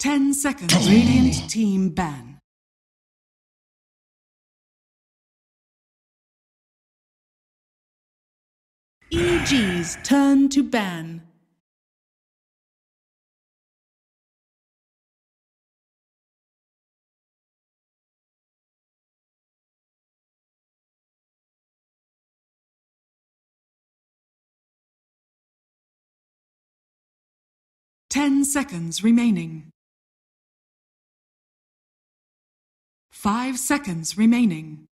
10 seconds. Radiant team ban. EG's turn to ban. Ten seconds remaining. 5 seconds remaining.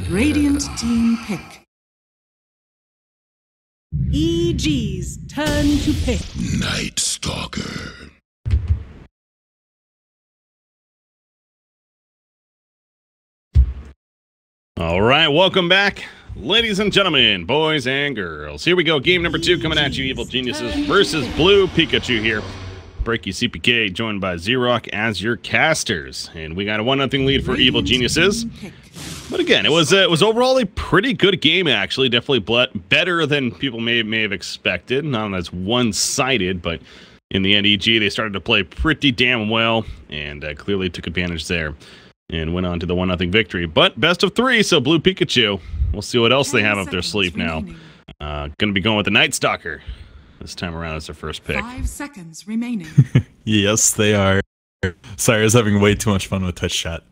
Radiant team pick. EG's turn to pick. Night Stalker. All right, welcome back, ladies and gentlemen, boys and girls. Here we go, game number 2 coming at you, Evil Geniuses versus Blue Pikachu here. Breaky CPK joined by Xerox as your casters, and we got a 1-0 lead for Evil Geniuses. But again, it was overall a pretty good game, actually. Definitely better than people may have expected. Not as one-sided, but in the end, EG they started to play pretty damn well, and clearly took advantage there. And went on to the 1-0 victory. But best of 3, so Blue Pikachu. We'll see what else they have up their sleeve now. Gonna be going with the Night Stalker this time around as their first pick. 5 seconds remaining. Yes, they are. Sorry, I was having way too much fun with Twitch chat.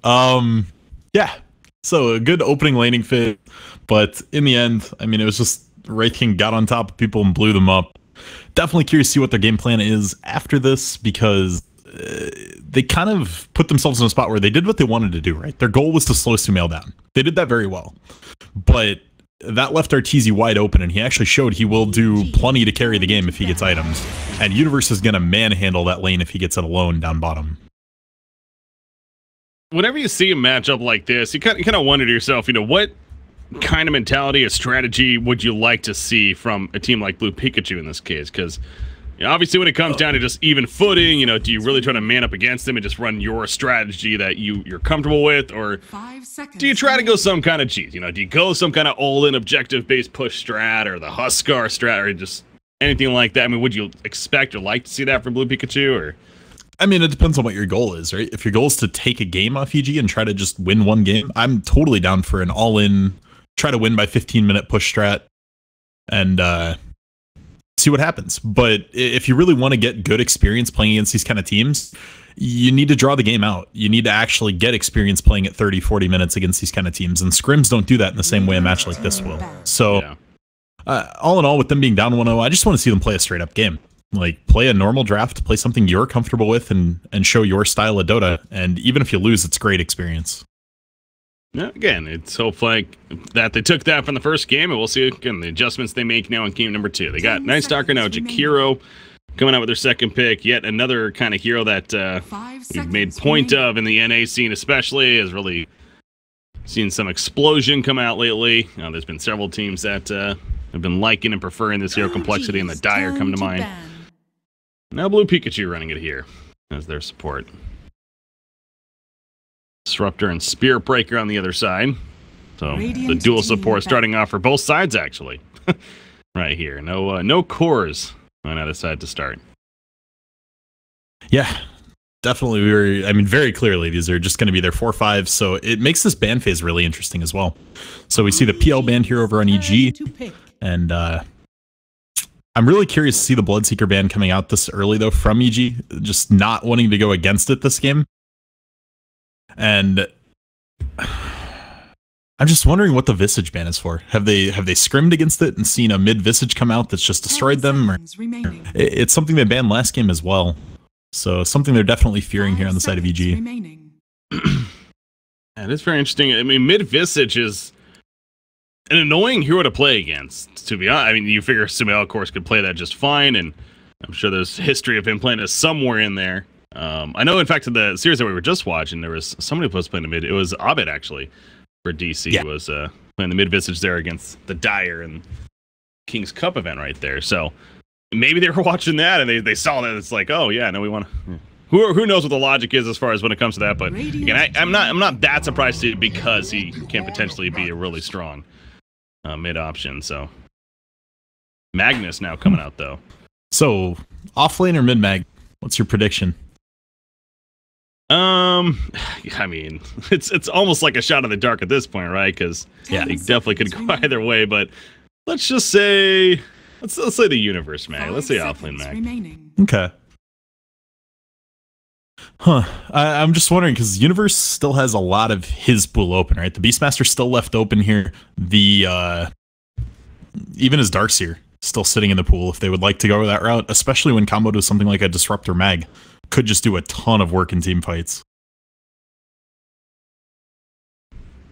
Yeah. So a good opening laning phase, but in the end, I mean, it was just Wraith King got on top of people and blew them up. Definitely curious to see what their game plan is after this, because they kind of put themselves in a spot where they did what they wanted to do, right? Their goal was to slow Sumail down. They did that very well. But that left Arteezy wide open, and he actually showed he will do plenty to carry the game if he gets items. And Universe is going to manhandle that lane if he gets it alone down bottom. Whenever you see a matchup like this, you kind of wonder to yourself, you know, what kind of mentality or strategy would you like to see from a team like Blue Pikachu in this case? Because obviously, when it comes down to just even footing, you know, do you really try to man up against them and just run your strategy that you're comfortable with, or do you try to go some kind of cheat? You know, do you go some kind of all-in objective-based push strat, or the Huskar strat, or just anything like that? I mean, would you expect or like to see that from Blue Pikachu, or? I mean, it depends on what your goal is, right? If your goal is to take a game off EG and try to just win one game, I'm totally down for an all-in, try to win by 15-minute push strat, and see what happens. But if you really want to get good experience playing against these kind of teams, you need to draw the game out. You need to actually get experience playing at 30, 40 minutes against these kind of teams. And scrims don't do that in the same way a match like this will. So, all in all, with them being down 1-0, I just want to see them play a straight-up game. Like, play a normal draft, play something you're comfortable with, and show your style of Dota. And even if you lose, it's great experience. Yeah, again, it's hope like that they took that from the first game, and we'll see again the adjustments they make now in game number 2. They got Night Stalker now, Jakiro coming out with their second pick. Yet another kind of hero that we've made point of in the NA scene, especially, has really seen some explosion come out lately. There's been several teams that have been liking and preferring this hero complexity, and the Dire come to mind. Now Blue Pikachu running it here as their support. Disruptor and Spirit Breaker on the other side. So the dual support starting off for both sides, actually. Right here. No cores on either side to start. Yeah, definitely. Very clearly, these are just going to be their 4-5, so it makes this ban phase really interesting as well. So we see the PL band here over on EG, and I'm really curious to see the Bloodseeker ban coming out this early, though, from EG, just not wanting to go against it this game. And I'm just wondering what the Visage ban is for. Have they scrimmed against it and seen a mid Visage come out that's just destroyed them? Or it's something they banned last game as well. So something they're definitely fearing here on the side of EG. And it's very interesting. I mean, mid Visage is an annoying hero to play against, to be honest. I mean, you figure Sumail, of course, could play that just fine, and I'm sure there's history of him playing it somewhere in there. I know, in fact, in the series that we were just watching, there was somebody who was playing the mid. It was Abed, actually, for DC. Yeah. Was playing the mid Visage there against the Dire and King's Cup event right there. So maybe they were watching that and they saw that. It's like, oh yeah, no, we want to. Who knows what the logic is as far as when it comes to that? But again, I'm not that surprised to, because he can potentially be a really strong mid option. So Magnus now coming out though. So off lane or mid mag? What's your prediction? I mean, it's almost like a shot in the dark at this point, right? Because Yeah. they definitely could go either way. But let's just say, let's say the universe mag. Let's say offlane mag. Remaining. Okay. Huh. I'm just wondering because Universe still has a lot of his pool open, right? The Beastmaster's still left open here. The even his Darkseer still sitting in the pool if they would like to go that route, especially when comboed with something like a Disruptor Mag. Could just do a ton of work in team fights.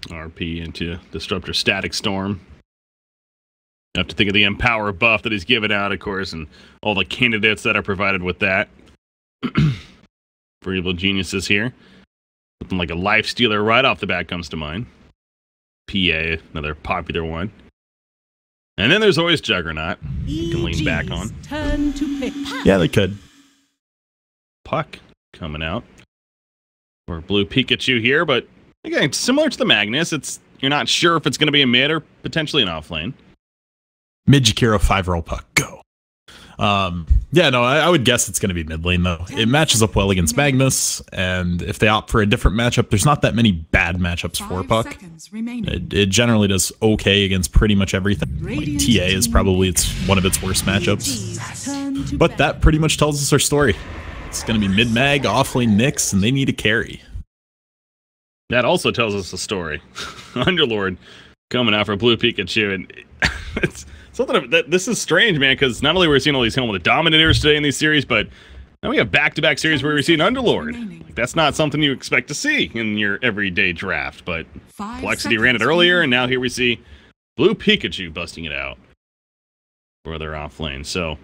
RP into Disruptor Static Storm. You have to think of the Empower buff that he's given out, of course, and all the candidates that are provided with that. For Evil Geniuses here. Something like a Life Stealer right off the bat comes to mind. PA, another popular one. And then there's always Juggernaut. You can lean back on. Turn to pick. Yeah, they could. Puck coming out. Or Blue Pikachu here, but again, similar to the Magnus, you're not sure if it's going to be a mid or potentially an off lane. Mid Jakiro 5-roll Puck. Go. Yeah, no, I would guess it's going to be mid lane, though. It matches up well against Magnus, and if they opt for a different matchup, there's not that many bad matchups for 5 Puck. seconds remaining. It generally does okay against pretty much everything. Like TA is probably one of its worst matchups. Turn to But pick. that pretty much tells us our story. It's going to be mid-mag, off-lane Nyx, and they need a carry. That also tells us the story. Underlord coming out for Blue Pikachu, and it's something that this is strange, man, because not only we're seeing all these Helmet Dominators today in these series, but now we have back-to-back series where we're seeing Underlord. Like, that's not something you expect to see in your everyday draft, but 5 Complexity ran it seconds earlier, remaining. and now here we see Blue Pikachu busting it out for their off lane. So,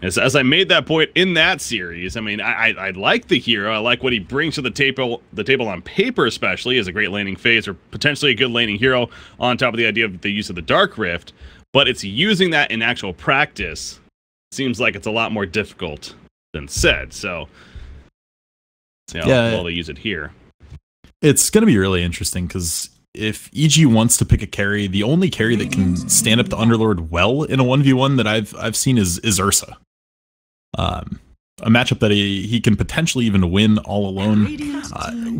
as I made that point in that series, I mean, I like the hero. I like what he brings to the table on paper, especially as a great laning phase or potentially a good laning hero. On top of the idea of the use of the Dark Rift, but it's using that in actual practice. Seems like it's a lot more difficult than said. So, see how well they use it here. It's going to be really interesting because if EG wants to pick a carry, the only carry that can stand up to Underlord well in a 1v1 that I've seen is Ursa. A matchup that he can potentially even win all alone.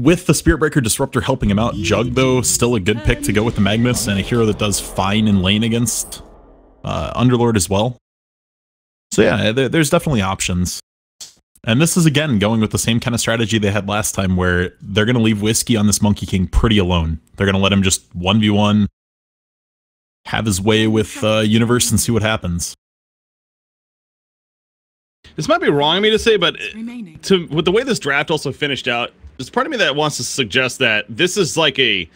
With the Spiritbreaker Disruptor helping him out, Jug, though, still a good pick to go with the Magnus and a hero that does fine in lane against Underlord as well. So yeah, there's definitely options. And this is, again, going with the same kind of strategy they had last time where they're going to leave Whiskey on this Monkey King pretty alone. They're going to let him just 1v1, have his way with Universe and see what happens. This might be wrong of me to say, but remaining. with the way this draft also finished out, there's part of me that wants to suggest that this is like a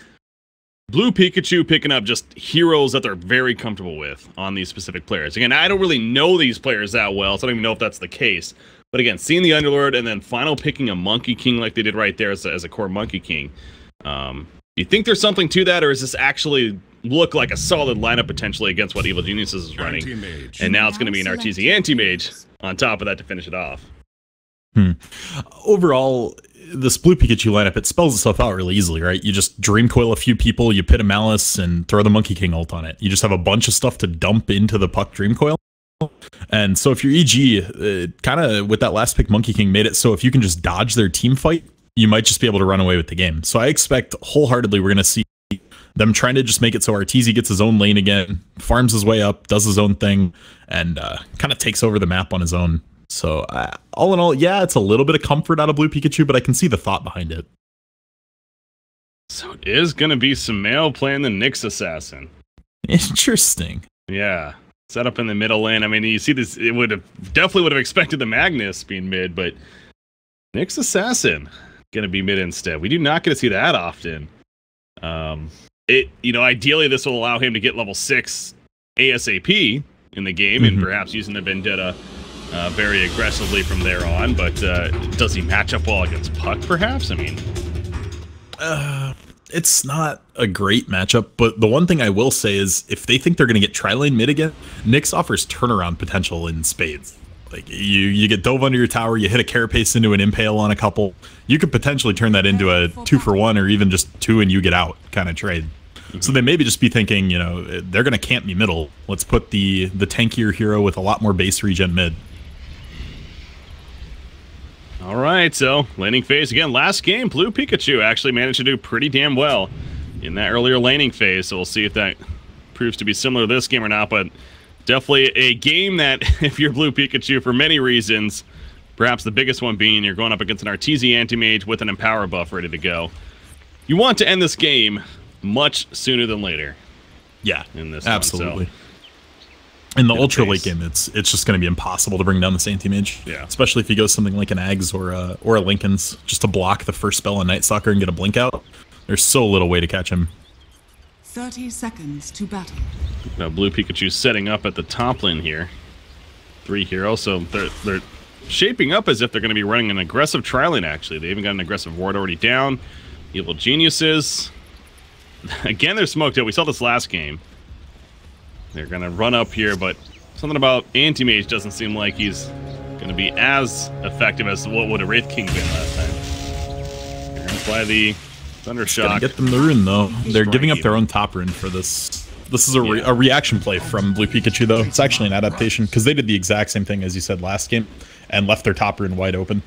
Blue Pikachu picking up just heroes that they're very comfortable with on these specific players. Again, I don't really know these players that well, so I don't even know if that's the case. But again, seeing the Underlord and then final picking a Monkey King like they did right there as a core Monkey King, do you think there's something to that, or is this actually look like a solid lineup potentially against what Evil Geniuses is running? Anti-mage. And now it's going to be an Arteezy Anti-Mage on top of that to finish it off. Overall, this Blue Pikachu lineup, it spells itself out really easily, right? You just Dream Coil a few people, you pit a Malice, and throw the Monkey King ult on it. You just have a bunch of stuff to dump into the Puck Dream Coil. And so if you're EG, kind of with that last pick, Monkey King made it so if you can just dodge their team fight, you might just be able to run away with the game. So I expect wholeheartedly we're going to see them trying to just make it so Arteezy gets his own lane again, farms his way up, does his own thing, and kind of takes over the map on his own. So all in all, yeah, it's a little bit of comfort out of Blue Pikachu, but I can see the thought behind it. So it is going to be Sumail playing the Nyx Assassin. Interesting. Yeah. Set up in the middle lane. I mean, you see this, it definitely would have expected the Magnus being mid, but Nyx Assassin going to be mid instead. We do not get to see that often. Ideally this will allow him to get level 6 ASAP in the game and perhaps using the Vendetta very aggressively from there on, but does he match up well against Puck perhaps? I mean, it's not a great matchup, but the one thing I will say is if they think they're going to get tri-lane mid again, Nyx offers turnaround potential in spades. Like you get dove under your tower, you hit a carapace into an impale on a couple, you could potentially turn that into a 2-for-1 or even just 2 and you get out kind of trade. So they maybe just be thinking, you know, they're going to camp me middle. Let's put the tankier hero with a lot more base regen mid. All right, so laning phase again. Last game, Blue Pikachu actually managed to do pretty damn well in that earlier laning phase. So we'll see if that proves to be similar to this game or not. But definitely a game that, if you're Blue Pikachu, for many reasons, perhaps the biggest one being you're going up against an Arteezy Anti-Mage with an Empower buff ready to go. You want to end this game much sooner than later. Yeah, in this absolutely. One, so. In the ultra late game, it's just going to be impossible to bring down this anti-mage. Yeah. Especially if you go something like an Ags or a Lincoln's, just to block the first spell on Night Stalker and get a blink out. There's so little way to catch him. 30 seconds to battle. Now Blue Pikachu setting up at the top lane here. 3 heroes, so they're shaping up as if they're going to be running an aggressive tri-lane, actually. They even got an aggressive ward already down. Evil Geniuses. Again, they're smoked out. We saw this last game. They're going to run up here, but something about Anti-Mage doesn't seem like he's going to be as effective as what would a Wraith King been last time. They're going to apply the Thunder Shock. Get them the rune, though. They're giving up their own top rune for this. This is a reaction play from Blue Pikachu, though. It's actually an adaptation, because they did the exact same thing as you said last game, and left their top rune wide open.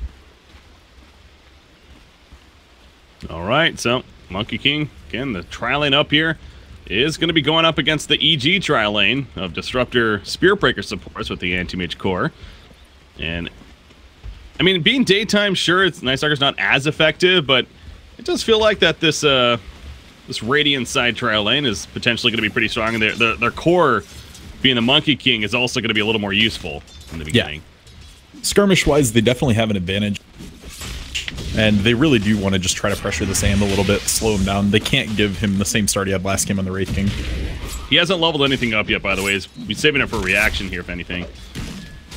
All right, so Monkey King, again, the tri-lane up here, is going to be going up against the EG tri-lane of Disruptor Spearbreaker supports with the Anti-Mage core. And, I mean, being daytime, sure, Night Stalker's not as effective, but it does feel like that this this Radiant side tri-lane is potentially going to be pretty strong, and their core, being the Monkey King, is also going to be a little more useful in the beginning. Yeah. Skirmish-wise, they definitely have an advantage. And they really do want to just try to pressure the Sam a little bit, slow him down. They can't give him the same start he had last game on the Wraith King. He hasn't leveled anything up yet, by the way. He's saving it for reaction here, if anything.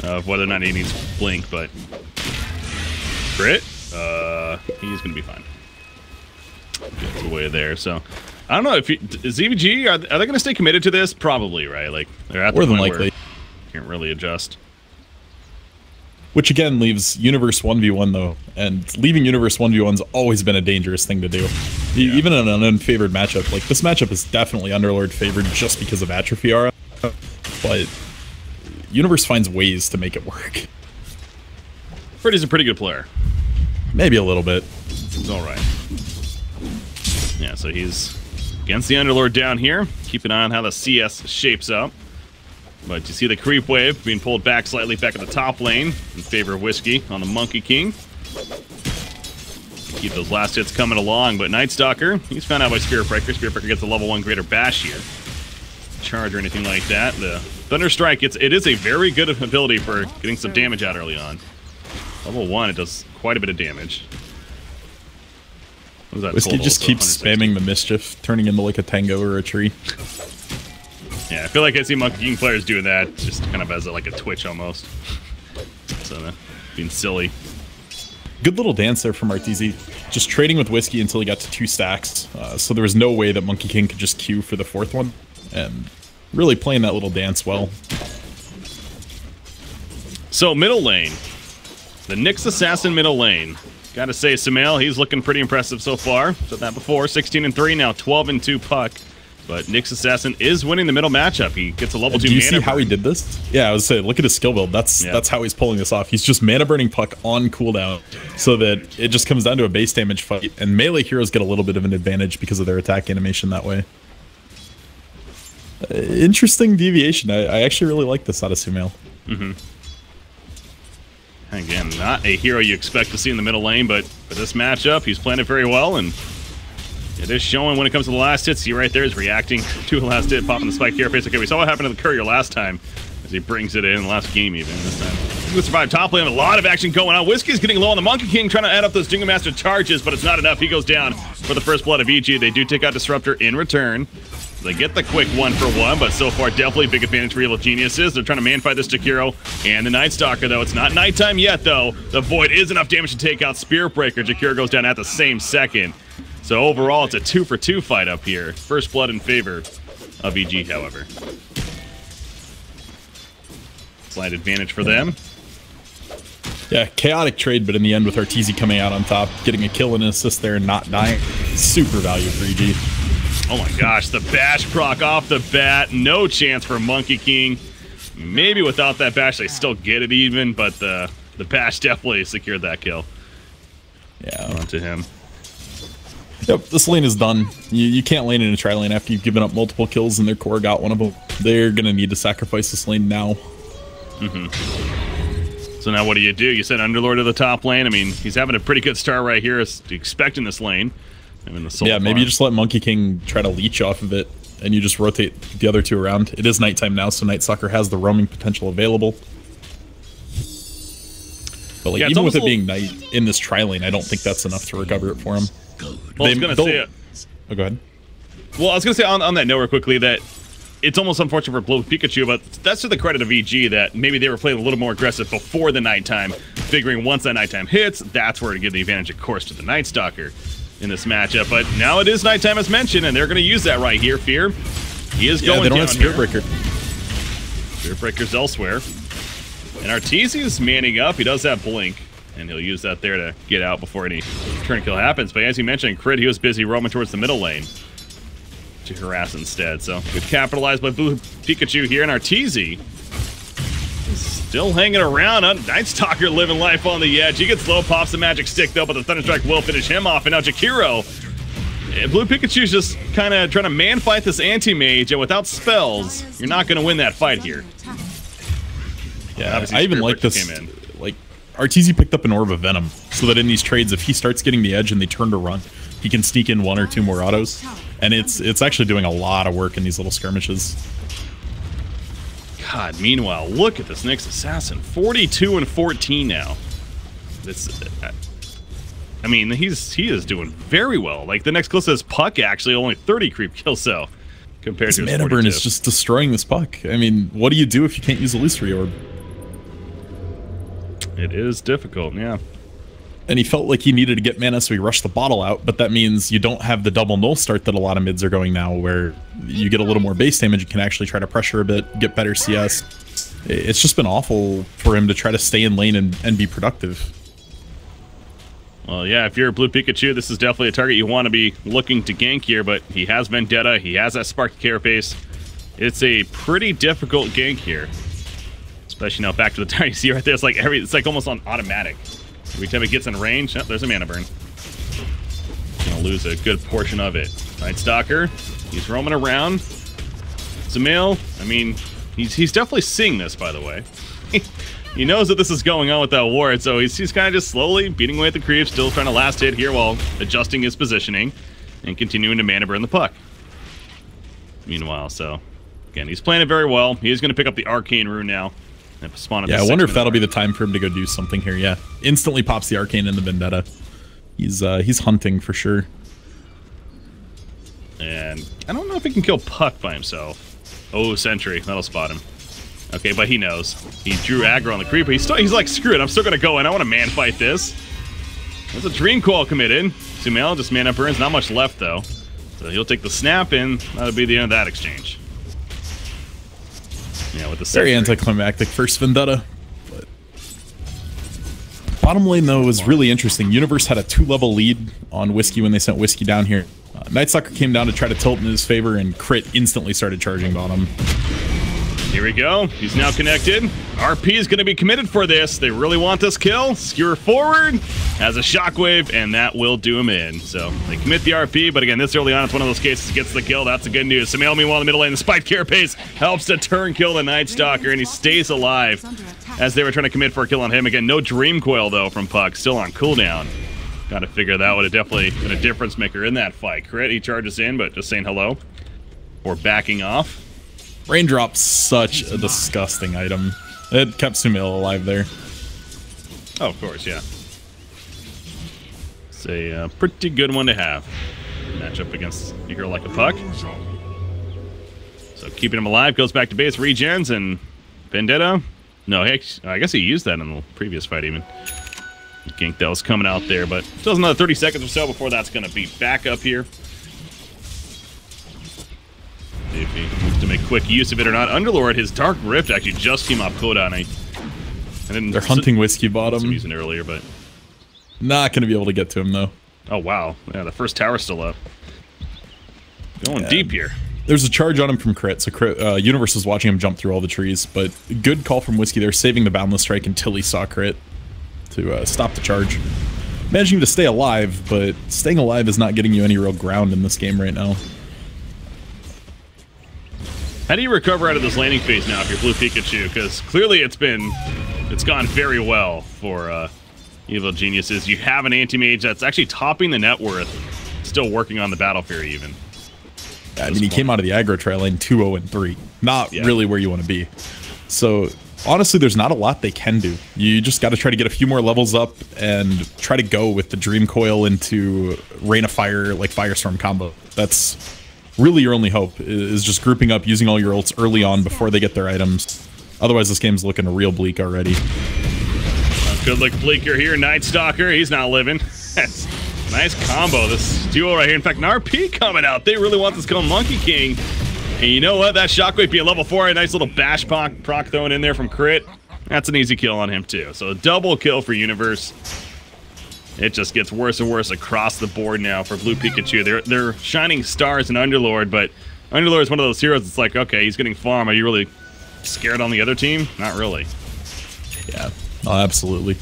Of whether or not he needs Blink, but... Crit? He's going to be fine. Gets away there, so... I don't know, if is VG, are they going to stay committed to this? Probably, right? Like, they're at the point where you can't really adjust. Which again leaves Universe 1v1 though, and leaving Universe 1v1's always been a dangerous thing to do. Yeah. Even in an unfavored matchup, like this matchup is definitely Underlord favored just because of Atrophy Aura, but Universe finds ways to make it work. Freddy's a pretty good player. Maybe a little bit. It's alright. Yeah, so he's against the Underlord down here. Keep an eye on how the CS shapes up. But you see the creep wave being pulled back slightly back at the top lane in favor of Whiskey on the Monkey King. Keep those last hits coming along, but Night Stalker, he's found out by Spearbreaker. Spearbreaker gets a level 1 greater bash here. Charge or anything like that. The Thunder Strike, it is a very good ability for getting some damage out early on. Level 1, it does quite a bit of damage. What was that Whiskey total? just keeps spamming the Mischief, turning into like a Tango or a tree. Yeah, I feel like I see Monkey King players doing that just kind of as like a twitch almost. So, being silly. Good little dance there from Arteezy. Just trading with Whiskey until he got to 2 stacks. So there was no way that Monkey King could just queue for the 4th one. And really playing that little dance well. So, middle lane. The Nyx Assassin middle lane. Gotta say, Sumail, he's looking pretty impressive so far. Said that before. 16-3, now 12-2 puck. But Nyx Assassin is winning the middle matchup. He gets a level 2 mana. Do you see how he did this? Yeah, I was saying, look at his skill build. That's how he's pulling this off. He's just mana burning puck on cooldown, so that it just comes down to a base damage fight. And melee heroes get a little bit of an advantage because of their attack animation that way. Interesting deviation. I actually really like this out of Sumail. Again, not a hero you expect to see in the middle lane, but for this matchup, he's playing it very well, and it is showing when it comes to the last hit. See right there is reacting to the last hit, popping the spike here. Okay, we saw what happened to the courier last time as he brings it in last game even this time. He survived top lane, a lot of action going on. Whiskey's getting low on the Monkey King, trying to add up those Jingle Master charges, but it's not enough. He goes down for the first blood of EG. They do take out Disruptor in return. They get the quick 1-for-1, but so far definitely big advantage for Evil Geniuses. They're trying to man fight this Jakiro and the Night Stalker, though. It's not nighttime yet, though. The Void is enough damage to take out Spearbreaker. Jakiro goes down at the same second. So overall, it's a 2-for-2 fight up here. First blood in favor of EG, however. Slight advantage for them. Yeah, chaotic trade, but in the end with Arteezy coming out on top, getting a kill and an assist there and not dying. Super value for EG. Oh my gosh, the bash proc off the bat. No chance for Monkey King. Maybe without that bash, they still get it even, but the bash definitely secured that kill. Yeah. Onto him. Yep, this lane is done. You can't lane in a tri lane after you've given up multiple kills and their core got one of them. They're going to need to sacrifice this lane now. So now what do? You send Underlord to the top lane. I mean, he's having a pretty good start right here, expecting this lane. I mean, the maybe you just let Monkey King try to leech off of it, and you just rotate the other two around. It is nighttime now, so Night Stalker has the roaming potential available. But like, even with it being night in this tri lane, I don't think that's enough to recover it for him. Well, I was going to say... Oh, go ahead. Well, I was going to say on that note real quickly that it's almost unfortunate for Blue Pikachu, but that's to the credit of VG that maybe they were playing a little more aggressive before the nighttime, figuring once that nighttime hits, that's where to give the advantage, of course, to the Night Stalker in this matchup. But now it is nighttime as mentioned, and they're going to use that right here. Fear, he is going down. They don't have Spirit Breaker. Spirit Breaker's elsewhere. And Arteezy is manning up. He does have Blink, and he'll use that there to get out before any turn kill happens. But as you mentioned, Crit, he was busy roaming towards the middle lane to harass instead. So good capitalized by Blue Pikachu here, and Arteezy is still hanging around. Night Stalker living life on the edge. He gets low, pops the magic stick though, but the Thunder Strike will finish him off. And now Jakiro, Blue Pikachu's just kind of trying to man fight this anti-mage, and without spells, you're not going to win that fight here. Yeah, I even like this. Like, Arteezy picked up an Orb of Venom, so that in these trades, if he starts getting the edge and they turn to run, he can sneak in one or two more autos. And it's actually doing a lot of work in these little skirmishes. God, meanwhile, look at this Nyx Assassin. 42 and 14 now. This, I mean, he is doing very well. Like, the next closest is Puck, actually, only 30 creep kills, so compared to his Mana Burn is just destroying this Puck. I mean, what do you do if you can't use Illustrious Orb? It is difficult, yeah. And he felt like he needed to get mana, so he rushed the bottle out, but that means you don't have the double null start that a lot of mids are going now, where you get a little more base damage, you can actually try to pressure a bit, get better CS. It's just been awful for him to try to stay in lane and be productive. Well, yeah, if you're a Blue Pikachu, this is definitely a target you want to be looking to gank here, but he has Vendetta, he has that Spark Carapace. It's a pretty difficult gank here. Especially now back to the time you see right there, it's like almost on automatic. Every time it gets in range, oh, there's a mana burn. Gonna lose a good portion of it. Night Stalker, he's roaming around. Zamil, I mean, he's definitely seeing this, by the way. He knows that this is going on with that ward, so he's kind of just slowly beating away at the creep, still trying to last hit here while adjusting his positioning and continuing to mana burn the Puck. Meanwhile, so again, he's playing it very well. He is going to pick up the Arcane Rune now. Yeah, I wonder if that'll be the time for him to go do something here. Yeah, instantly pops the Arcane in the Vendetta. He's hunting for sure. And I don't know if he can kill Puck by himself. Oh, Sentry, that'll spot him. Okay, but he knows. He drew aggro on the creeper. He's like, screw it, I'm still gonna go in. I want to man fight this. There's a Dream Coil committed. Sumail just mana burns, not much left though. So he'll take the snap and that'll be the end of that exchange. Yeah, with the very anticlimactic first Vendetta. But bottom lane though was really interesting. Universe had a 2-level lead on Whiskey when they sent Whiskey down here. Night Stalker came down to try to tilt in his favor, and Crit instantly started charging bottom. Here we go. He's now connected. RP is going to be committed for this. They really want this kill. Skewer forward, has a shockwave, and that will do him in. So they commit the RP, but again, this early on, it's one of those cases gets the kill. That's the good news. Sumail, meanwhile, in the middle lane, the Spike Carapace helps to turn kill the Night Stalker, and he stays alive as they were trying to commit for a kill on him. Again, no Dream Coil, though, from Puck. Still on cooldown. Got to figure that would have definitely been a difference maker in that fight. Crit, he charges in, but just saying hello. Or backing off. Raindrop's such a disgusting item. It kept Sumail alive there. Oh, of course, yeah. It's a pretty good one to have. Match up against a hero like a Puck. So keeping him alive, goes back to base, regens, and Vendetta. No, I guess he used that in the previous fight even. Gank that was coming out there, but still has another 30 seconds or so before that's going to be back up here. If he wants to make quick use of it or not. Underlord, his Dark Rift actually just came off cooldown. They're hunting Whiskey bottom. I'm using it earlier, but not going to be able to get to him though. Oh wow, yeah, the first tower's still up. Going deep here. There's a charge on him from Crit, so Universe is watching him jump through all the trees, but good call from Whiskey there, saving the Boundless Strike until he saw Crit to stop the charge. Managing to stay alive, but staying alive is not getting you any real ground in this game right now. How do you recover out of this landing phase now if you're Blue Pikachu? Because clearly it's gone very well for Evil Geniuses. You have an anti-mage that's actually topping the net worth, still working on the Battle Fury even. I mean, he came out of the aggro tri lane 2-0-3. Not really where you want to be. So, honestly, there's not a lot they can do. You just got to try to get a few more levels up and try to go with the Dream Coil into Rain of Fire, like Firestorm combo. That's really your only hope, is just grouping up, using all your ults early on before they get their items. Otherwise, this game's looking real bleak already. Good look bleaker here. Night Stalker, he's not living. That's nice combo, this duo right here. In fact, an RP coming out. They really want this to come Monkey King. And you know what? That Shockwave being level 4, a nice little bash proc thrown in there from Crit. That's an easy kill on him, too. So a double kill for Universe. It just gets worse and worse across the board now for Blue Pikachu. They're shining stars in Underlord, but Underlord is one of those heroes that's like, okay, he's getting farm. Are you really scared on the other team? Not really. Yeah, oh, absolutely.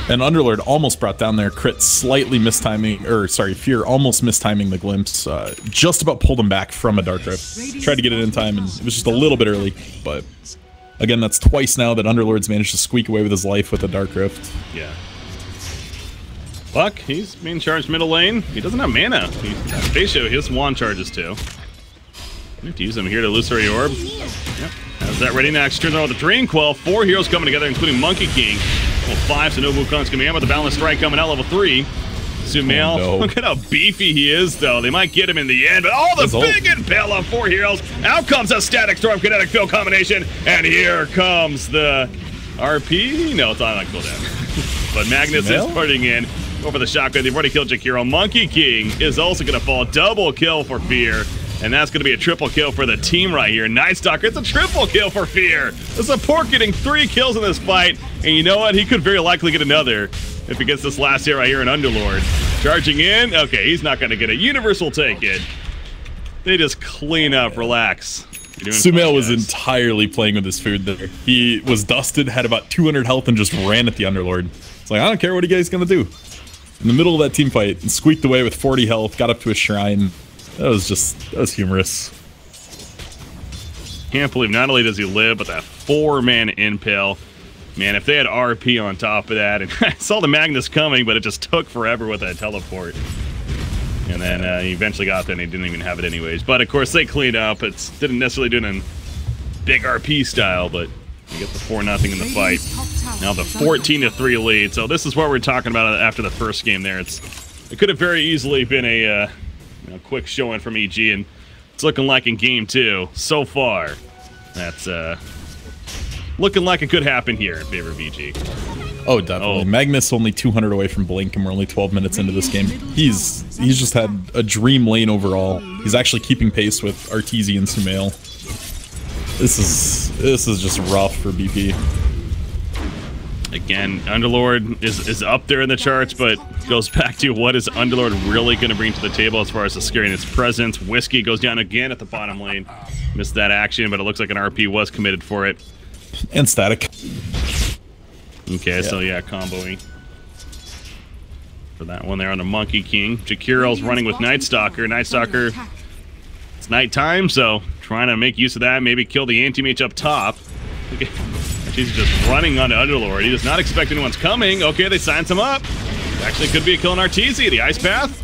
And Underlord almost brought down there. Crit slightly mistiming, or sorry, Fear almost mistiming the glimpse. Just about pulled him back from a Dark Rift. Tried to get it in time, and it was just a little bit early. But again, that's twice now that Underlord's managed to squeak away with his life with a Dark Rift. Yeah. Buck, he's being charged middle lane. He doesn't have mana. Spatio, he has wand charges too. I have to use him here to Illusory Orb. Yep. Has that ready next. Turns out with the Drain Quell. 4 heroes coming together, including Monkey King. Level 5, so no Wukong's coming in with the Boundless Strike coming out level 3. Sumail, no. Look at how beefy he is, though. They might get him in the end, but the big impale of 4 heroes. Out comes a Static Storm Kinetic Field combination, and here comes the RP. No, it's not on cooldown. But Magnus is putting in over the shotgun. They've already killed Jakiro. Monkey King is also going to fall. Double kill for Fear. And that's going to be a triple kill for the team right here. Night Stalker, it's a triple kill for Fear. The support getting 3 kills in this fight. And you know what? He could very likely get another if he gets this last hit right here in Underlord. Charging in. Okay, he's not going to get it. Universe will take it. They just clean up, relax. Sumail was entirely playing with his food there. He was dusted, had about 200 health, and just ran at the Underlord. It's like, I don't care what you guys going to do. In the middle of that team fight, and squeaked away with 40 health, got up to a shrine. That was humorous. Can't believe not only does he live, but that 4-man impale. Man, if they had RP on top of that, and I saw the Magnus coming, but it just took forever with that teleport. And then he eventually got there, and he didn't even have it anyways. But of course, they cleaned up. It didn't necessarily do it in big RP style, but you get the 4-0 in the fight. Now the 14-3 lead. So this is what we're talking about after the first game there. It could have very easily been a quick showing from EG, and it's looking like in game 2 so far. That's looking like it could happen here in favor of EG. Oh, definitely. Magnus only 200 away from Blink, and we're only 12 minutes into this game. He's just had a dream lane overall. He's actually keeping pace with Arteezy and Sumail. This is just rough for BP. Again, Underlord is up there in the charts, but goes back to what is Underlord really going to bring to the table as far as the scariness presence. Whiskey goes down again at the bottom lane. Missed that action, but it looks like an RP was committed for it. And Static. Okay, so yeah, comboing for that one there on the Monkey King. Jakiro's running with Night Stalker. Night Stalker, it's nighttime, so trying to make use of that, maybe kill the anti-mage up top. Okay. She's just running onto Underlord. He does not expect anyone's coming. Okay, they signs him up. Actually could be a kill on Arteezy, the Ice Path.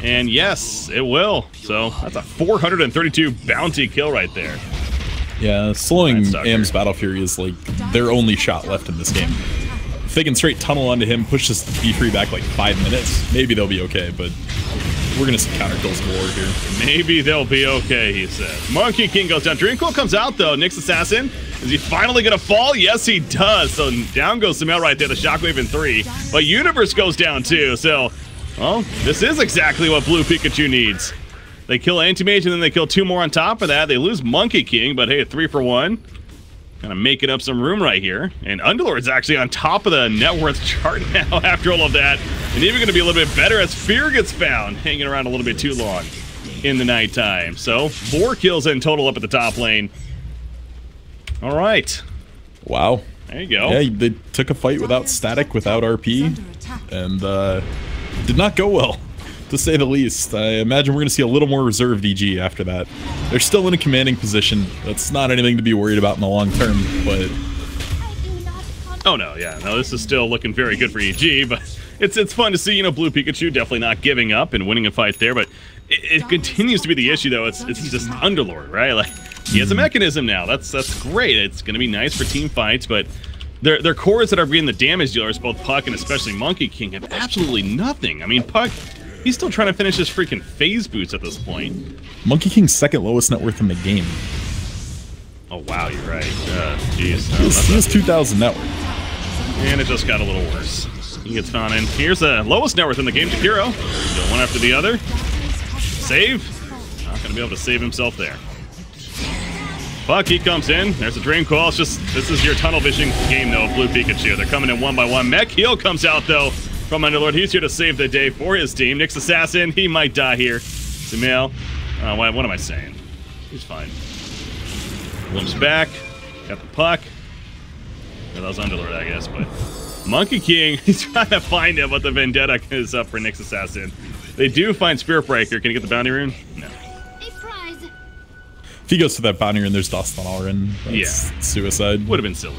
And yes, it will. So that's a 432 bounty kill right there. Yeah, slowing AM's Battle Fury is like their only shot left in this game. If they can straight tunnel onto him, push this B3 back like 5 minutes, maybe they'll be okay, but we're going to see counter kills galore here. Maybe they'll be okay, he says. Monkey King goes down. Dreamcoil comes out, though. Nyx Assassin. Is he finally going to fall? Yes, he does. So down goes Sumail right there. The Shockwave in 3. But Universe goes down, too. So, well, this is exactly what Blue Pikachu needs. They kill Anti-Mage, and then they kill 2 more on top of that. They lose Monkey King, but hey, 3 for 1. Kind of making up some room right here. And Underlord's actually on top of the net worth chart now after all of that. And even going to be a little bit better as Fear gets found, hanging around a little bit too long. in the nighttime. So 4 kills in total up at the top lane. All right. Wow. There you go. Yeah, they took a fight without static, without RP, and did not go well, to say the least. I imagine we're going to see a little more reserved EG after that. They're still in a commanding position. That's not anything to be worried about in the long term, but... Oh, no, yeah. No, this is still looking very good for EG, but it's fun to see, you know, Blue Pikachu definitely not giving up and winning a fight there, but it continues to be the issue, though. It's just Underlord, right? Like, he has a mechanism now. That's great. It's going to be nice for team fights, but their cores that are being the damage dealers, both Puck and especially Monkey King, have absolutely nothing. I mean, Puck, he's still trying to finish his freaking phase boots at this point. Monkey King's second lowest net worth in the game. Oh, wow, you're right. Jeez. He has 2,000 net worth. And it just got a little worse. He gets found in. Here's the lowest net worth in the game, Jakiro. Go one after the other. Save. Not going to be able to save himself there. Puck, he comes in. There's a Dream Coil. It's just, this is your tunnel vision game, though, of Blue Pikachu. They're coming in one by one. Mech Heal comes out, though, from Underlord. He's here to save the day for his team. Nyx Assassin, he might die here. Sumail, what am I saying? He's fine. Limps back. Got the Puck. Well, that was Underlord, I guess, but... Monkey King, he's trying to find him, but the Vendetta is up for Nyx Assassin. They do find Spirit Breaker. Can he get the bounty rune? No. If he goes to that bounty rune, there's dust on all rune. That's suicide. Would have been silly.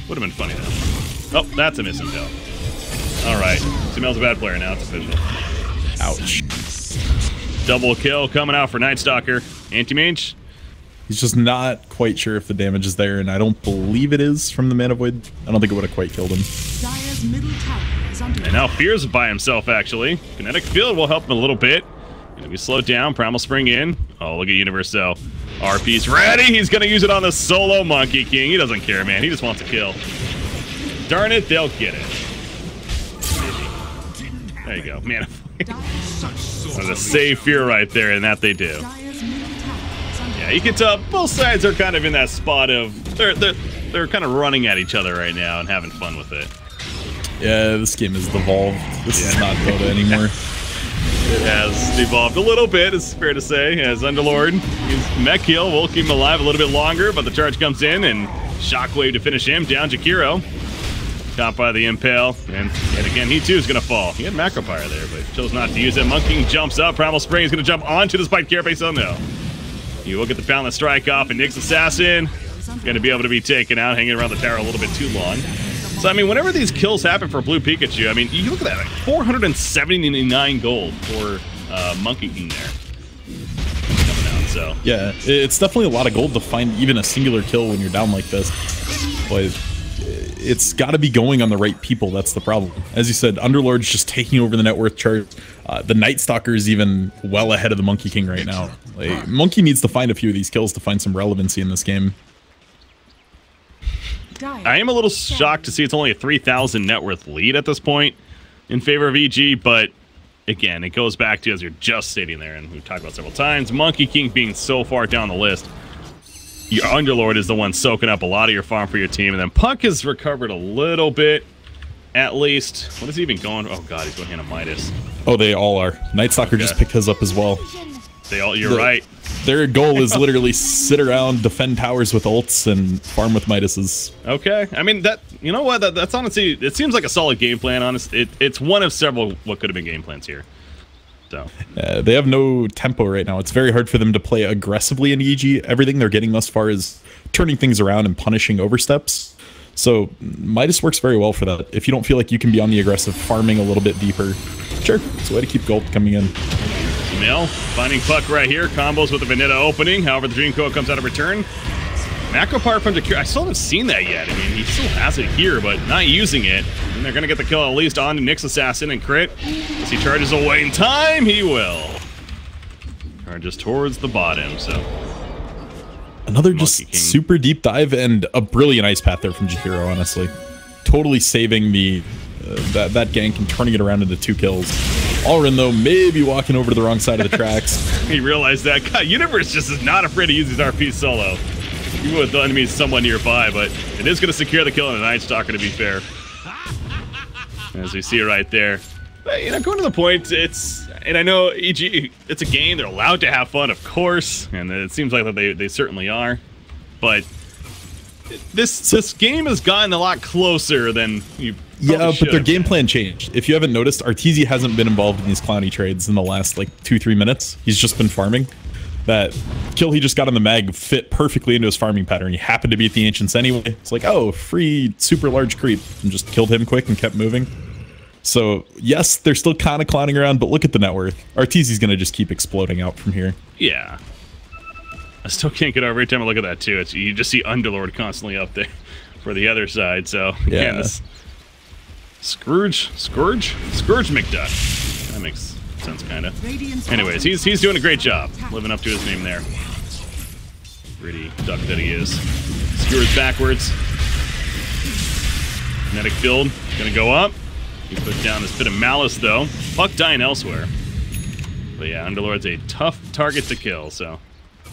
Would have been funny, though. Oh, that's a misintel. Alright. Sumail's a bad player now. It's official. Ouch. Double kill coming out for Night Stalker. Anti-Mage. He's just not quite sure if the damage is there, and I don't believe it is from the Mana Void. I don't think it would have quite killed him. Dire's middle tower is under And now Fear's by himself, actually. Kinetic Field will help him a little bit. Gonna be slowed down. Primal Spring in. Oh, look at Universo. RP's ready. He's gonna use it on the solo Monkey King. He doesn't care, man. He just wants a kill. Darn it, they'll get it. There you go, man. There's a save Fear right there, and that they do. Yeah, you can tell both sides are kind of in that spot of they're kind of running at each other right now and having fun with it. Yeah, this game is devolved. This is not Dota anymore. It has evolved a little bit, it's fair to say, as Underlord. His Mech Heal will keep him alive a little bit longer, but the charge comes in and Shockwave to finish him. Down Jakiro. Caught by the Impale, and again, he too is going to fall. He had Macro Pyre there, but chose not to use it. Monkey King jumps up. Primal Spring is going to jump onto the Spike Carapace. Oh no. You will get the Boundless Strike off, and Nyx Assassin going to be able to be taken out, hanging around the tower a little bit too long. So, I mean, whenever these kills happen for Blue Pikachu, I mean, you look at that, like 479 gold for Monkey King there. Coming out, so. Yeah, it's definitely a lot of gold to find even a singular kill when you're down like this. But it's got to be going on the right people. That's the problem. As you said, Underlord's just taking over the net worth chart. The Night Stalker is even well ahead of the Monkey King right now. Like, Monkey needs to find a few of these kills to find some relevancy in this game. I am a little shocked to see it's only a 3,000 net worth lead at this point in favor of EG, but again, it goes back to, as you're just sitting there, and we've talked about several times, Monkey King being so far down the list. Your Underlord is the one soaking up a lot of your farm for your team, and then Puck has recovered a little bit, at least. What is he even going? Oh god, he's going hand of Midas. Oh, they all are. Night Stalker just picked his up as well. They all. You're right. Their goal is literally sit around, defend towers with ults, and farm with Midases. Okay, I mean that. You know what? That's honestly, it seems like a solid game plan. Honestly, it's one of several what could have been game plans here. So they have no tempo right now. It's very hard for them to play aggressively in EG. Everything they're getting thus far is turning things around and punishing oversteps. So Midas works very well for that. If you don't feel like you can be on the aggressive, farming a little bit deeper, sure, it's a way to keep gold coming in. Sumail finding Puck right here. Combos with the Vendetta opening. However, the Dream Coil comes out of return. Macro Pyre from Jakiro. I still haven't seen that yet. I mean, he still has it here, but not using it. And they're going to get the kill at least on Nyx Assassin and crit. As he charges away in time, he will. Charges towards the bottom, so. Another just super deep dive and a brilliant ice path there from Jakiro, honestly. Totally saving the that gank and turning it around into 2 kills. Allrin, though, maybe walking over to the wrong side of the tracks. He realized that. God, Universe just is not afraid to use his RP solo. You would have thought enemies somewhat nearby, but it is going to secure the kill on the Night Stalker, to be fair. As we see it right there. But, you know, going to the point, it's And I know EG, it's a game. They're allowed to have fun, of course, and it seems like that they certainly are. But this game has gotten a lot closer than you. Yeah, but their game plan changed. If you haven't noticed, Arteezy hasn't been involved in these clowny trades in the last like 2-3 minutes. He's just been farming. That kill he just got on the mag fit perfectly into his farming pattern. He happened to beat the Ancients anyway. It's like, oh, free super large creep, and just killed him quick and kept moving. So yes, they're still kind of clowning around, but look at the net worth. Arteezy's gonna just keep exploding out from here. Yeah. I still can't get over every time I look at that too. You just see Underlord constantly up there for the other side. So again, Yeah. this Scourge McDuck. That makes sense, kind of. Anyways, he's doing a great job living up to his name there. Pretty duck that he is. Skewers backwards. Kinetic build gonna go up. He put down this bit of malice though. Puck dying elsewhere. But yeah, Underlord's a tough target to kill, so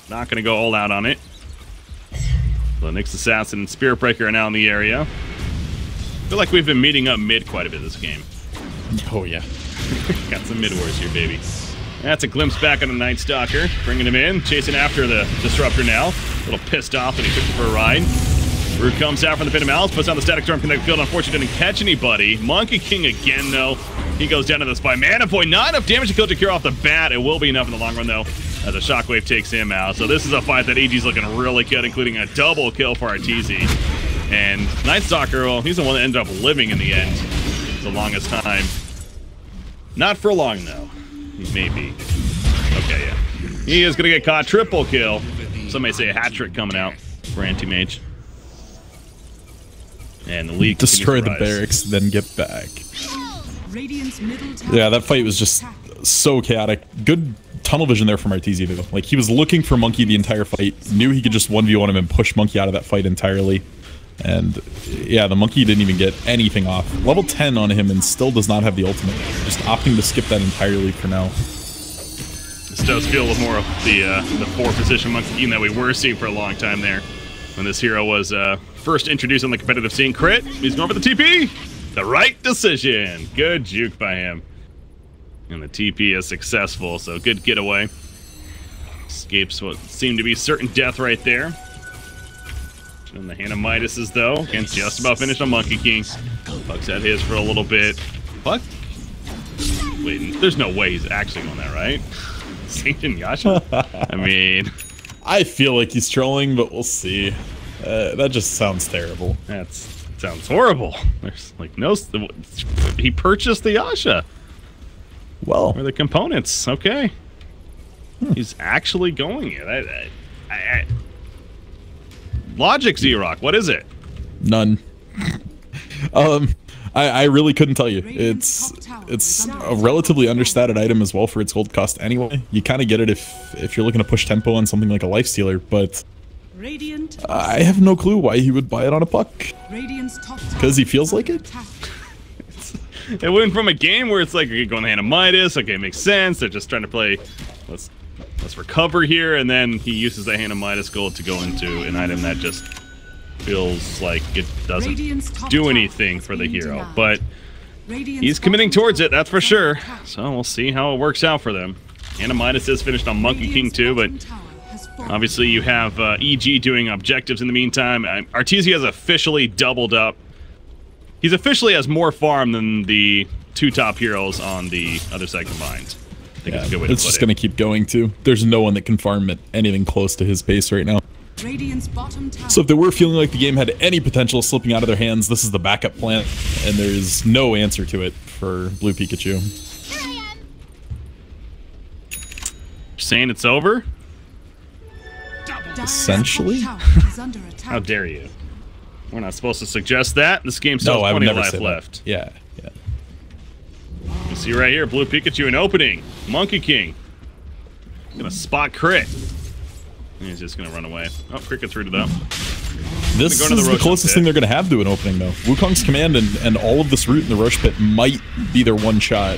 not gonna go all out on it. So Nyx Assassin and Spirit Breaker are now in the area. I feel like we've been meeting up mid quite a bit this game. Oh yeah. Got some mid wars here, baby. That's a glimpse back on the Night Stalker, bringing him in, chasing after the Disruptor now. A little pissed off that he took him for a ride. Root comes out from the pit of malice, puts on the Static Storm Kinetic Field. Unfortunately, didn't catch anybody. Monkey King again, though. He goes down to the spy. Mana Void, not enough damage to kill Jakir off the bat. It will be enough in the long run, though, as a Shockwave takes him out. So this is a fight that EG's looking really good, including a double kill for Arteezy. And Night Stalker, well, he's the one that ended up living in the end the longest time. Not for long, though. He may be. Okay, yeah. He is going to get caught. Triple kill. Some may say a hat trick coming out for Anti-Mage. And the league Destroy the barracks, then get back. Yeah, that fight was just so chaotic. Good tunnel vision there from Arteezy, though. Like, he was looking for Monkey the entire fight. Knew he could just 1v1 him and push Monkey out of that fight entirely. And yeah, the Monkey didn't even get anything off. Level 10 on him and still does not have the ultimate. Just opting to skip that entirely for now. This does feel a little more of the 4-position Monkey King that we were seeing for a long time there. When this hero was first introduced on the competitive scene. Crit, he's going for the TP! The right decision! Good juke by him. And the TP is successful, so good getaway. Escapes what seemed to be certain death right there. And the Hand of Midas is, though, can just about finish on Monkey King. Puck's had his for a little bit. Puck? Wait, there's no way he's actually on that, right? Sanchin Yasha? I mean... I feel like he's trolling, but we'll see. That just sounds terrible. That sounds horrible. There's like no... He purchased the Yasha. Well... Or the components. Okay. He's actually going it. Logic, Z-Rock, what is it? None. I really couldn't tell you. It's a relatively understated item as well for its gold cost anyway. You kind of get it if you're looking to push tempo on something like a Lifestealer, but I have no clue why he would buy it on a Puck. Because he feels like it? It went from a game where it's like, you're going to Hand of Midas, okay, makes sense, they're just trying to play, let's recover here, and then he uses the Hand of Midas gold to go into an item that just feels like it doesn't do anything for the hero, but he's committing towards it, that's for sure. So we'll see how it works out for them. Hand of Midas is finished on Monkey King too, but obviously you have EG doing objectives in the meantime. Arteezy has officially doubled up. He's officially has more farm than the 2 top heroes on the other side combined. I think it's a good way to put it. It's just going to keep going too. There's no one that can farm at anything close to his pace right now. So if they were feeling like the game had any potential slipping out of their hands, this is the backup plan, and there's no answer to it for Blue Pikachu. Saying it's over? Essentially? How dare you? We're not supposed to suggest that. This game still has plenty of life left. Yeah. You see right here, Blue Pikachu in opening. Monkey King. Gonna spot crit. He's just gonna run away. Oh, crit gets rooted up. This is the closest thing they're gonna have to an opening, though. Wukong's command and all of this root in the Roche Pit might be their one shot.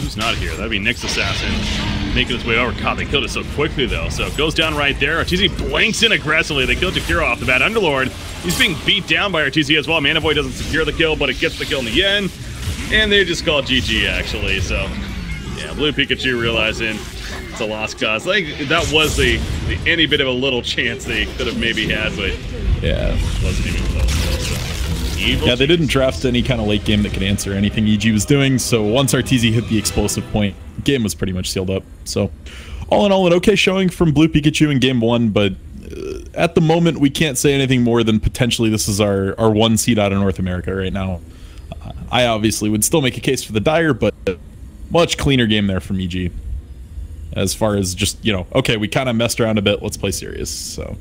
Who's not here? That'd be Nyx Assassin making his way over. God, they killed it so quickly, though. So it goes down right there. Arteezy blanks in aggressively. They killed Jakiro off the bat. Underlord, he's being beat down by Arteezy as well. Mana Void doesn't secure the kill, but it gets the kill in the end. And they just call GG, actually. So Yeah, Blue Pikachu realizing it's a lost cause. Like, that was the any bit of a little chance they could have maybe had, but yeah, wasn't even close. So, yeah, they didn't draft any kind of late game that could answer anything EG was doing, so once Arteezy hit the explosive point, game was pretty much sealed up. So, all in all, an okay showing from Blue Pikachu in Game 1, but at the moment, we can't say anything more than potentially this is our 1 seed out of North America right now. I obviously would still make a case for the Dire, but much cleaner game there from EG. As far as just, you know, okay, we kind of messed around a bit, let's play serious, so...